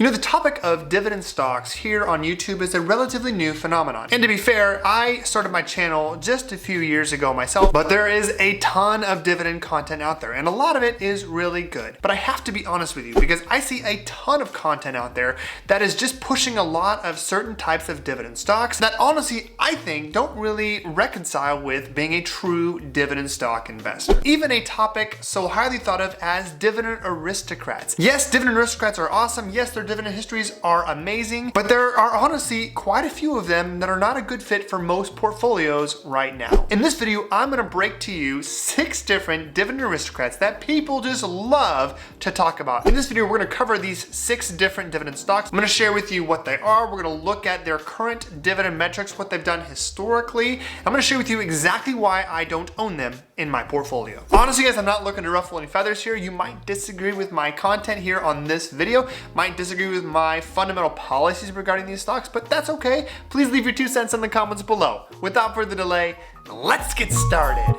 You know, the topic of dividend stocks here on YouTube is a relatively new phenomenon. And to be fair, I started my channel just a few years ago myself, but there is a ton of dividend content out there, and a lot of it is really good. But I have to be honest with you, because I see a ton of content out there that is just pushing a lot of certain types of dividend stocks that honestly, I think don't really reconcile with being a true dividend stock investor. Even a topic so highly thought of as dividend aristocrats. Yes, dividend aristocrats are awesome. Yes, their dividend histories are amazing, but there are honestly quite a few of them that are not a good fit for most portfolios right now. In this video, I'm gonna break to you 6 different dividend aristocrats that people just love to talk about. In this video, we're gonna cover these 6 different dividend stocks. I'm gonna share with you what they are. We're gonna look at their current dividend metrics, what they've done historically. I'm gonna share with you exactly why I don't own them in my portfolio. Honestly, guys, I'm not looking to ruffle any feathers here. You might disagree with my content here on this video, might disagree with my fundamental policies regarding these stocks, but that's okay. Please leave your 2 cents in the comments below. Without further delay, let's get started.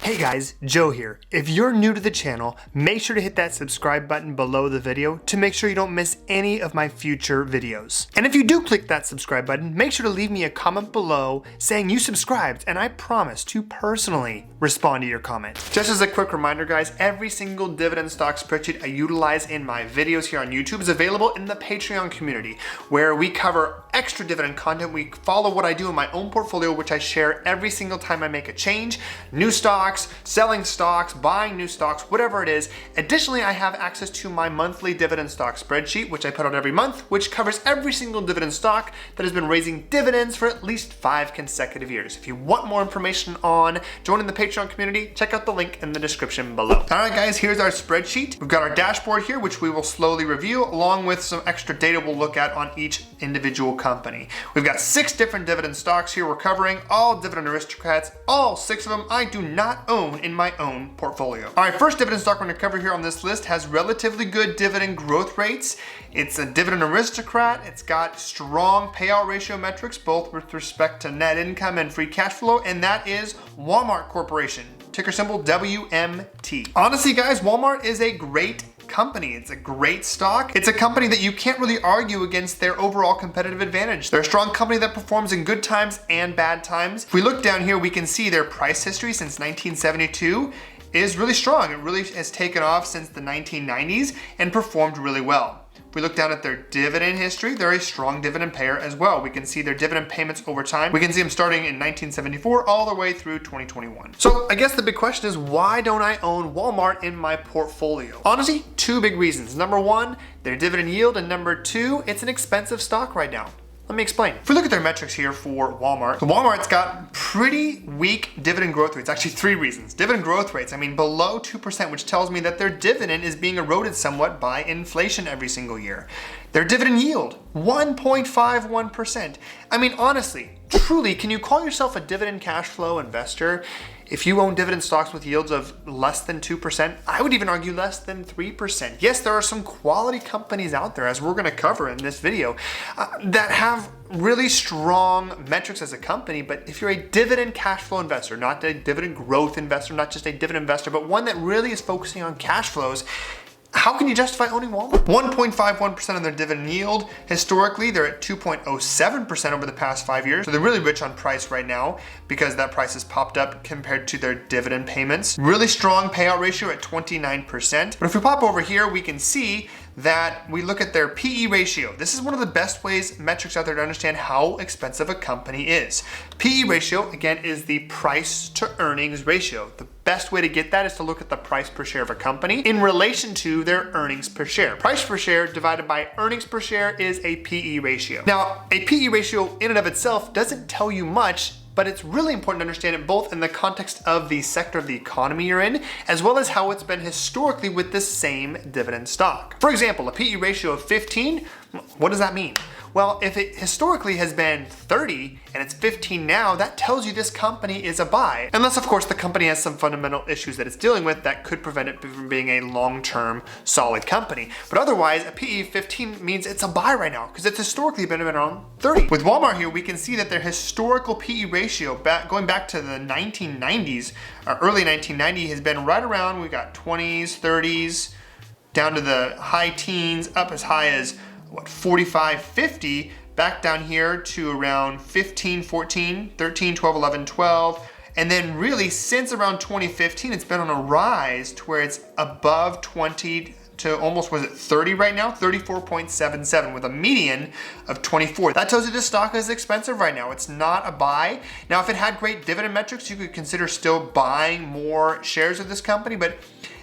Hey guys, Joe here. If you're new to the channel, make sure to hit that subscribe button below the video to make sure you don't miss any of my future videos. And if you do click that subscribe button, make sure to leave me a comment below saying you subscribed, and I promise to personally respond to your comment. Just as a quick reminder, guys, every single dividend stock spreadsheet I utilize in my videos here on YouTube is available in the Patreon community, where we cover extra dividend content. We follow what I do in my own portfolio, which I share every single time I make a change, new stocks, selling stocks, buying new stocks, whatever it is. Additionally, I have access to my monthly dividend stock spreadsheet, which I put out every month, which covers every single dividend stock that has been raising dividends for at least 5 consecutive years. If you want more information on joining the Patreon community, check out the link in the description below. All right, guys, here's our spreadsheet. We've got our dashboard here, which we will slowly review, along with some extra data we'll look at on each individual company. We've got 6 different dividend stocks here we're covering, all dividend aristocrats. All 6 of them I do not own in my own portfolio. All right, first dividend stock we're gonna cover here on this list has relatively good dividend growth rates. It's a dividend aristocrat. It's got strong payout ratio metrics, both with respect to net income and free cash flow, and that is Walmart Corporation, ticker symbol WMT. Honestly, guys, Walmart is a great company. It's a great stock. It's a company that you can't really argue against their overall competitive advantage. They're a strong company that performs in good times and bad times. If we look down here, we can see their price history since 1972 is really strong. It really has taken off since the 1990s and performed really well. If we look down at their dividend history, they're a strong dividend payer as well. We can see their dividend payments over time. We can see them starting in 1974 all the way through 2021. So I guess the big question is, why don't I own Walmart in my portfolio? Honestly, 2 big reasons. Number 1, their dividend yield, and number 2, it's an expensive stock right now. Let me explain. If we look at their metrics here for Walmart, so Walmart's got pretty weak dividend growth rates. Actually, 3 reasons. Dividend growth rates, below 2%, which tells me that their dividend is being eroded somewhat by inflation every single year. Their dividend yield, 1.51%. Honestly, truly, can you call yourself a dividend cash flow investor if you own dividend stocks with yields of less than 2%? I would even argue less than 3%. Yes, there are some quality companies out there, as we're gonna cover in this video, that have really strong metrics as a company, but if you're a dividend cash flow investor, not a dividend growth investor, not just a dividend investor, but one that really is focusing on cash flows, how can you justify owning Walmart? 1.51% of their dividend yield. Historically, they're at 2.07% over the past 5 years. So they're really rich on price right now because that price has popped up compared to their dividend payments. Really strong payout ratio at 29%. But if we pop over here, we can see that we look at their PE ratio. This is one of the best metrics out there to understand how expensive a company is. PE ratio, again, is the price to earnings ratio. The best way to get that is to look at the price per share of a company in relation to their earnings per share. Price per share divided by earnings per share is a PE ratio. Now, a PE ratio in and of itself doesn't tell you much, but it's really important to understand it both in the context of the sector of the economy you're in, as well as how it's been historically with the same dividend stock. For example, a PE ratio of 15 What does that mean? Well, if it historically has been 30 and it's 15 now, that tells you this company is a buy. Unless, of course, the company has some fundamental issues that it's dealing with that could prevent it from being a long-term solid company. But otherwise, a PE 15 means it's a buy right now because it's historically been around 30. With Walmart here, we can see that their historical PE ratio, going back to the 1990s, early 1990, has been right around, we got 20s, 30s, down to the high teens, up as high as 45, 50, back down here to around 15, 14, 13, 12, 11, 12. And then really since around 2015, it's been on a rise to where it's above 20 to almost, was it 30 right now? 34.77 with a median of 24. That tells you this stock is expensive right now. It's not a buy. Now, if it had great dividend metrics, you could consider still buying more shares of this company, but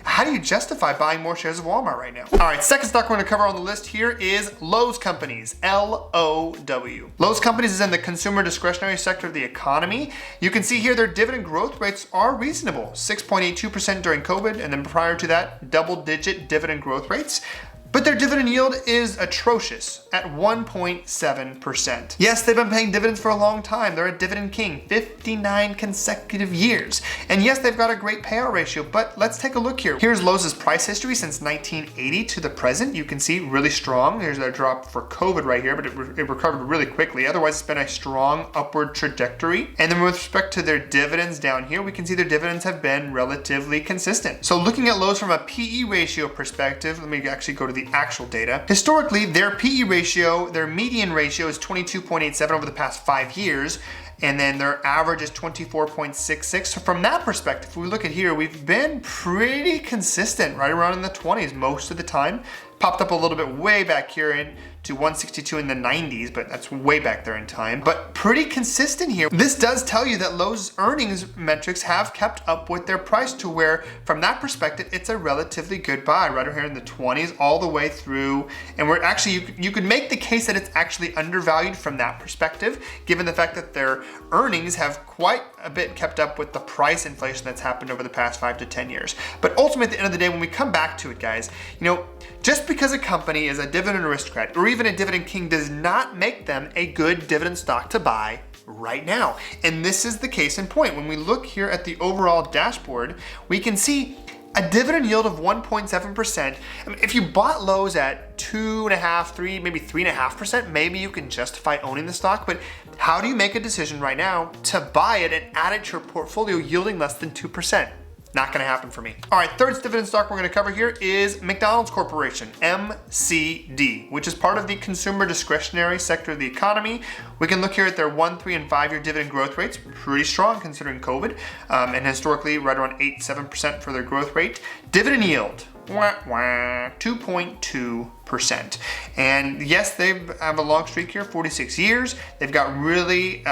how do you justify buying more shares of Walmart right now? All right, second stock we're gonna cover on the list here is Lowe's Companies, L-O-W. Lowe's Companies is in the consumer discretionary sector of the economy. You can see here their dividend growth rates are reasonable, 6.82% during COVID, and then prior to that, double-digit dividend growth rates. But their dividend yield is atrocious at 1.7%. Yes, they've been paying dividends for a long time. They're a dividend king, 59 consecutive years. And yes, they've got a great payout ratio, but let's take a look here. Here's Lowe's price history since 1980 to the present. You can see really strong. Here's their drop for COVID right here, but it recovered really quickly. Otherwise, it's been a strong upward trajectory. And then with respect to their dividends down here, we can see their dividends have been relatively consistent. So looking at Lowe's from a PE ratio perspective, let me actually go to the actual data. Historically, their PE ratio, their median ratio is 22.87 over the past 5 years, and then their average is 24.66. So from that perspective, if we look at here, we've been pretty consistent, right around in the 20s most of the time. Popped up a little bit way back here to 162 in the 90s, but that's way back there in time. But pretty consistent here. This does tell you that Lowe's earnings metrics have kept up with their price to where, from that perspective, it's a relatively good buy right here in the 20s all the way through. And we're actually, you could make the case that it's actually undervalued from that perspective, given the fact that their earnings have quite a bit kept up with the price inflation that's happened over the past 5 to 10 years. But ultimately, at the end of the day, when we come back to it, guys, just because a company is a dividend aristocrat or even a dividend king does not make them a good dividend stock to buy right now. And this is the case in point. When we look here at the overall dashboard, we can see a dividend yield of 1.7%. I mean, if you bought Lowe's at 2.5%, 3%, maybe 3.5%, maybe you can justify owning the stock. But how do you make a decision right now to buy it and add it to your portfolio yielding less than 2%? Not gonna happen for me. All right, third dividend stock we're gonna cover here is McDonald's Corporation, MCD, which is part of the consumer discretionary sector of the economy. We can look here at their 1, 3, and 5-year dividend growth rates, pretty strong considering COVID, and historically right around 8-7% for their growth rate. Dividend yield, 2.2%. And yes, they have a long streak here, 46 years. They've got really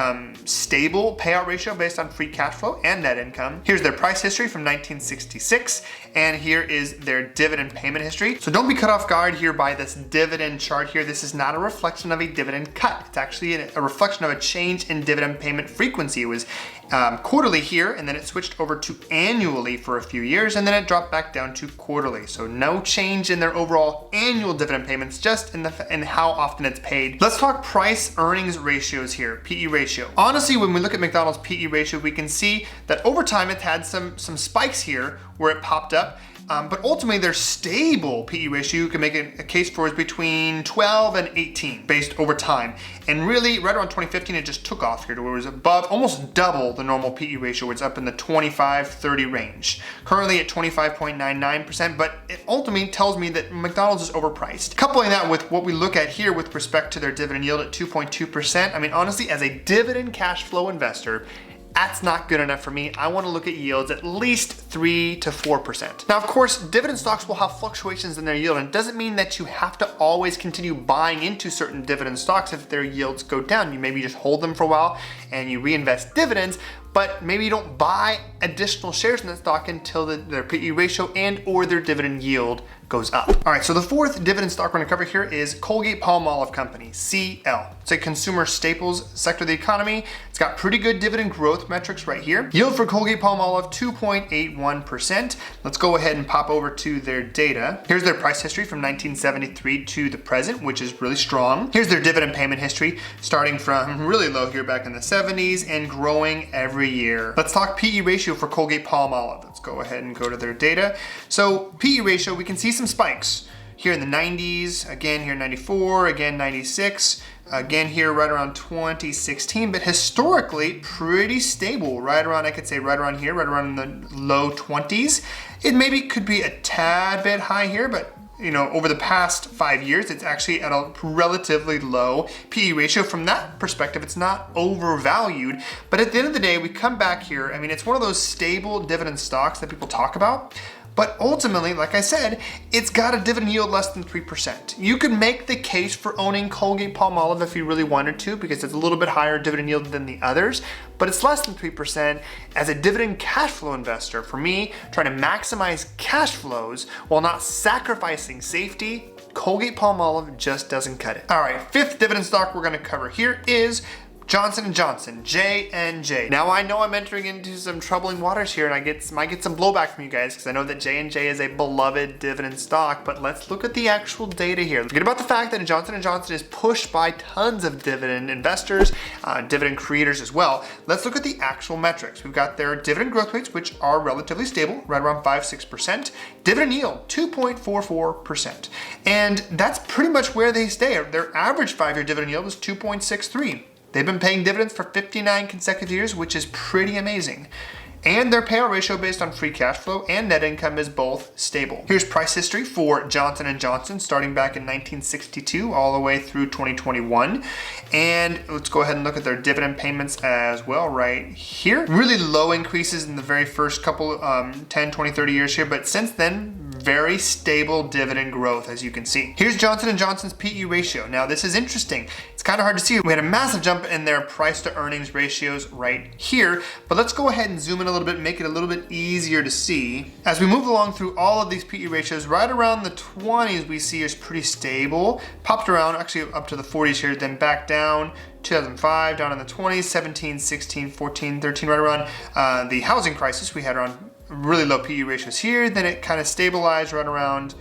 stable payout ratio based on free cash flow and net income. Here's their price history from 1966, and here is their dividend payment history. So don't be caught off guard here by this dividend chart here. This is not a reflection of a dividend cut. It's actually a reflection of a change in dividend payment frequency. It was quarterly here, and then it switched over to annually for a few years, and then it dropped back down to quarterly. So no change in their overall annual dividend payments, just in how often it's paid. Let's talk price earnings ratios here, PE ratio. Honestly, when we look at McDonald's PE ratio, we can see that over time it's had some spikes here where it popped up. But ultimately, their stable PE ratio, you can make a case for, is between 12 and 18 based over time. And really, right around 2015, it just took off here to where it was above, almost double the normal PE ratio, where it's up in the 25-30 range. Currently at 25.99%, but it ultimately tells me that McDonald's is overpriced. Coupling that with what we look at here with respect to their dividend yield at 2.2%, I mean, honestly, as a dividend cash flow investor, that's not good enough for me. I want to look at yields at least 3 to 4%. Now, of course, dividend stocks will have fluctuations in their yield, and it doesn't mean that you have to always continue buying into certain dividend stocks if their yields go down. You maybe just hold them for a while and you reinvest dividends, but maybe you don't buy additional shares in that stock until their PE ratio and or their dividend yield goes up. All right, so the fourth dividend stock we're gonna cover here is Colgate-Palmolive Company, CL. It's a consumer staples sector of the economy. It's got pretty good dividend growth metrics right here. Yield for Colgate-Palmolive, 2.81%. Let's go ahead and pop over to their data. Here's their price history from 1973 to the present, which is really strong. Here's their dividend payment history, starting from really low here back in the 70s and growing every year. Let's talk PE ratio for Colgate-Palmolive. Let's go ahead and go to their data. So PE ratio, we can see some spikes here in the 90s, again here in 94, again 96, again here right around 2016, but historically pretty stable, right around, I could say right around here, right around the low 20s. It maybe could be a tad bit high here, but you know, over the past 5 years, it's actually at a relatively low PE ratio. From that perspective, it's not overvalued. But at the end of the day, we come back here. I mean, it's one of those stable dividend stocks that people talk about. But ultimately, like I said, it's got a dividend yield less than 3%. You could make the case for owning Colgate-Palmolive if you really wanted to, because it's a little bit higher dividend yield than the others, but it's less than 3%. As a dividend cash flow investor, for me, trying to maximize cash flows while not sacrificing safety, Colgate-Palmolive just doesn't cut it. All right, fifth dividend stock we're gonna cover here is Johnson & Johnson, J&J. Now I know I'm entering into some troubling waters here and I might get some blowback from you guys because I know that J&J is a beloved dividend stock, but let's look at the actual data here. Forget about the fact that Johnson & Johnson is pushed by tons of dividend investors, dividend creators as well. Let's look at the actual metrics. We've got their dividend growth rates, which are relatively stable, right around 5-6%. Dividend yield, 2.44%. And that's pretty much where they stay. Their average 5-year dividend yield is 2.63. They've been paying dividends for 59 consecutive years, which is pretty amazing. And their payout ratio based on free cash flow and net income is both stable. Here's price history for Johnson & Johnson starting back in 1962 all the way through 2021. And let's go ahead and look at their dividend payments as well right here. Really low increases in the very first couple 10, 20, 30 years here, but since then, very stable dividend growth, as you can see. Here's Johnson & Johnson's PE ratio. Now this is interesting. It's kind of hard to see. We had a massive jump in their price to earnings ratios right here, but let's go ahead and zoom in a little bit, make it a little bit easier to see. As we move along through all of these PE ratios, right around the 20s we see is pretty stable. Popped around actually up to the 40s here, then back down 2005, down in the 20s, 17, 16, 14, 13, right around the housing crisis. We had around really low PE ratios here, then it kind of stabilized right around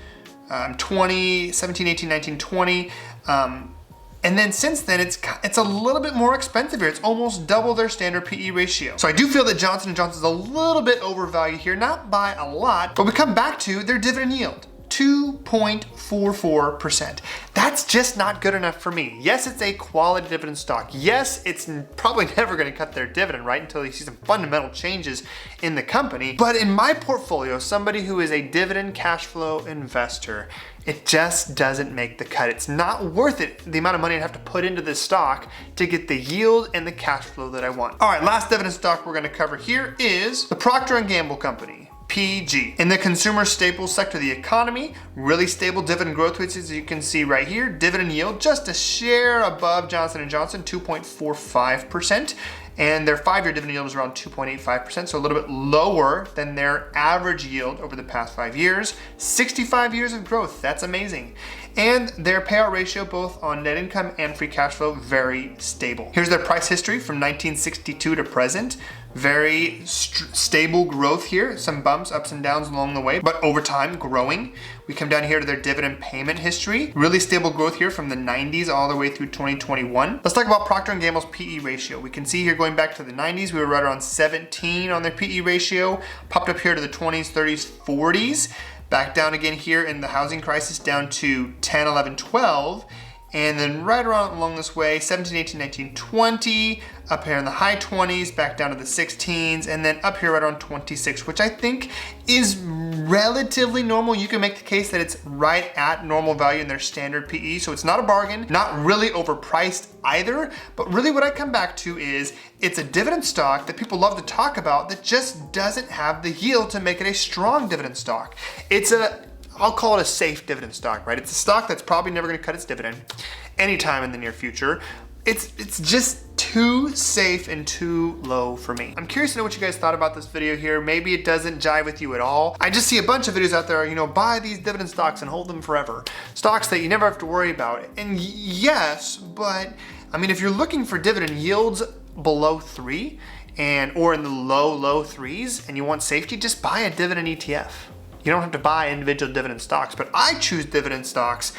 20, 17, 18, 19, 20. And then since then, it's a little bit more expensive here. It's almost double their standard PE ratio. So I do feel that Johnson & Johnson's a little bit overvalued here, not by a lot, but we come back to their dividend yield. 2.44%. That's just not good enough for me. Yes, it's a quality dividend stock. Yes, it's probably never going to cut their dividend, right, until you see some fundamental changes in the company. But in my portfolio, somebody who is a dividend cash flow investor, it just doesn't make the cut. It's not worth it, the amount of money I'd have to put into this stock to get the yield and the cash flow that I want. All right, last dividend stock we're going to cover here is the Procter Gamble Company. PG. In the consumer staples sector of the economy, really stable dividend growth rates as you can see right here. Dividend yield just a share above Johnson & Johnson, 2.45%. And their 5-year dividend yield was around 2.85%, so a little bit lower than their average yield over the past 5 years. 65 years of growth, that's amazing. And their payout ratio, both on net income and free cash flow, very stable. Here's their price history from 1962 to present. Very stable growth here, some bumps, ups and downs along the way, but over time growing. We come down here to their dividend payment history. Really stable growth here from the 90s all the way through 2021. Let's talk about Procter & Gamble's PE ratio. We can see here going back to the 90s, we were right around 17 on their PE ratio, popped up here to the 20s, 30s, 40s, back down again here in the housing crisis down to 10, 11, 12, and then right around along this way, 17, 18, 19, 20, up here in the high 20s, back down to the 16s, and then up here right around 26, which I think is relatively normal. You can make the case that it's right at normal value in their standard PE, so it's not a bargain, not really overpriced either, but really what I come back to is it's a dividend stock that people love to talk about that just doesn't have the yield to make it a strong dividend stock. I'll call it a safe dividend stock, right? It's a stock that's probably never gonna cut its dividend anytime in the near future. it's just too safe and too low for me. I'm curious to know what you guys thought about this video here. Maybe it doesn't jive with you at all. I just see a bunch of videos out there, you know, buy these dividend stocks and hold them forever. Stocks that you never have to worry about. And yes, but I mean, if you're looking for dividend yields below 3 or in the low 3s and you want safety, just buy a dividend ETF. You don't have to buy individual dividend stocks, but I choose dividend stocks,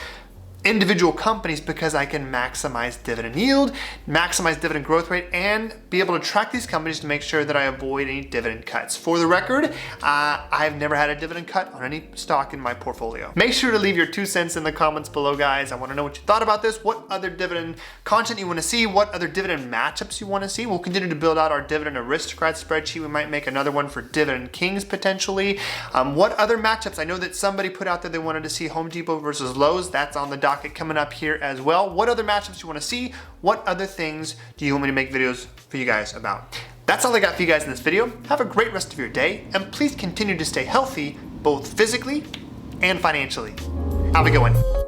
individual companies, because I can maximize dividend yield, maximize dividend growth rate, and be able to track these companies to make sure that I avoid any dividend cuts. For the record, I've never had a dividend cut on any stock in my portfolio. Make sure to leave your 2 cents in the comments below, guys. I want to know what you thought about this, what other dividend content you want to see, what other dividend matchups you want to see. We'll continue to build out our dividend aristocrat spreadsheet. We might make another one for dividend kings potentially. What other matchups? I know that somebody put out there they wanted to see Home Depot versus Lowe's. That's on the docket coming up here as well. What other matchups you want to see? What other things do you want me to make videos for you guys about? That's all I got for you guys in this video. Have a great rest of your day, and please continue to stay healthy, both physically and financially. Have a good one.